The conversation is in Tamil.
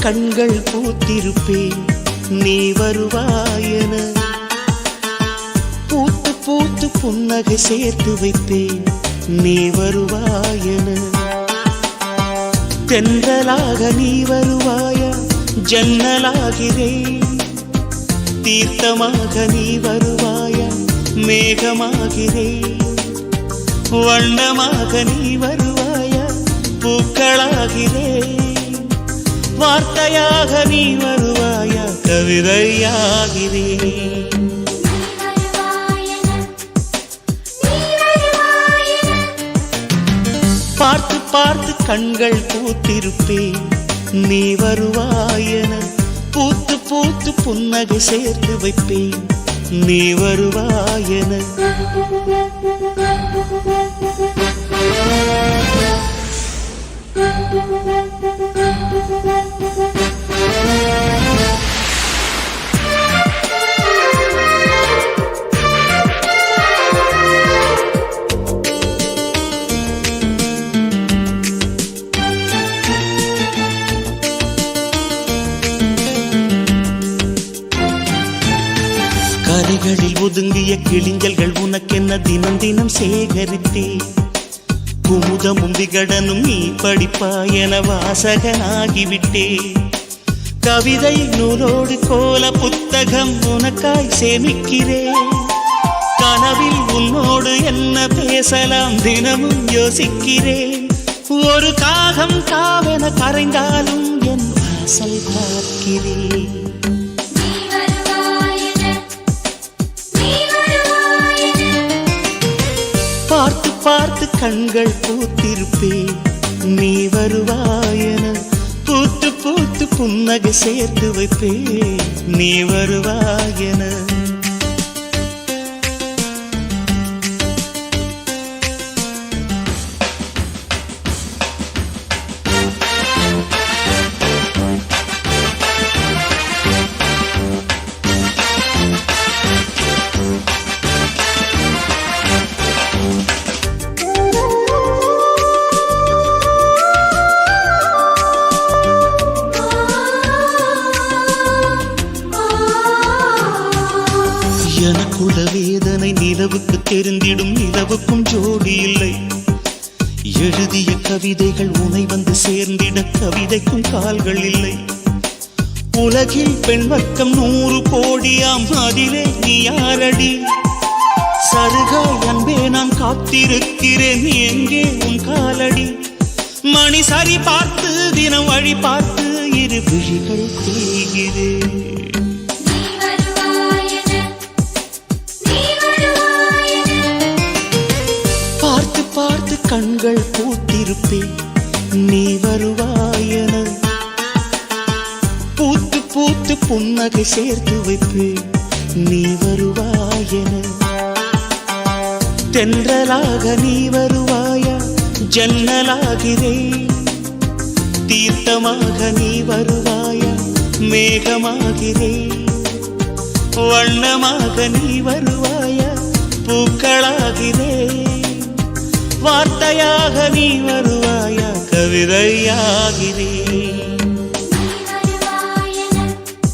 கண்கள் பூத்திருப்பேன் நீ வருவாயென. பூத்து பூத்து புன்னகை சேர்த்து வைப்பேன் நீ வருவாயென. தென்றலாக நீ வருவாயா ஜன்னலாகிறேன். தீர்த்தமாக நீ வருவாயா மேகமாகிறேன். வண்ணமாக நீ வருவாயா பூக்களாகிறேன். வார்த்தையாக நீ வருவாயா கவிதையாகிறேன். பார்த்து பார்த்து கண்கள் பூத்திருப்பேன் நீ வருவாயென. பூத்து பூத்து புன்னகை சேர்த்து வைப்பேன் நீ வருவாயென. கரைகளில் ஒதுங்கிய கிளிஞ்சல்கள் உனக்கென்ன தினம் தினம் சேகரித்தே. குமுதமும் விகடனும் நீ படிப்பாயென வாசகனாகிவிட்டே. கவிதை நூலோடு கோல புத்தகம் உனக்காய் சேமிக்கிறேன். கனவில் உன்னோடு என்ன பேசலாம் தினமும் யோசிக்கிறேன். ஒரு காகம் காவென கரைந்தாலும் என் வாசல் பார்க்கிறேன். பார்த்து பார்த்து கண்கள் பூத்திருப்பேன் நீ வருவாயென. பூத்து பூத்து புன்னகை சேர்த்து வைப்பேன் நீ வருவாயென. எனக்குள்ள வேதனை நிலவுக்கு தெரிந்திடும். நிலவுக்கும் ஜோடி இல்லை. எழுதிய கவிதைகள் உனை வந்து சேர்ந்திட கவிதைக்கும் கால்கள் இல்லை. உலகில் பெண் வர்க்கம் 100 கோடியாம் அதிலே நீ யாரடி? சருகாய் அன்பே நான் காத்திருக்கிறேன் எங்கே உன் காலடி? மணி சரி பார்த்து தினம் வழி பார்த்து இரு விழிகள் தேய்கிறேன். பார்த்து பார்த்து கண்கள் பூத்திருப்பேன் நீ வருவாயென. பூத்து பூத்து புன்னகை சேர்த்து வைப்பேன் நீ வருவாயென. தென்றலாக நீ வருவாயா ஜன்னலாகிறேன். தீர்த்தமாக நீ வருவாயா மேகமாகிறேன். வண்ணமாக நீ வருவாயா பூக்களாகிறேன். வார்த்தையாக நீ வருவாயா கவிதையாகிறேன்.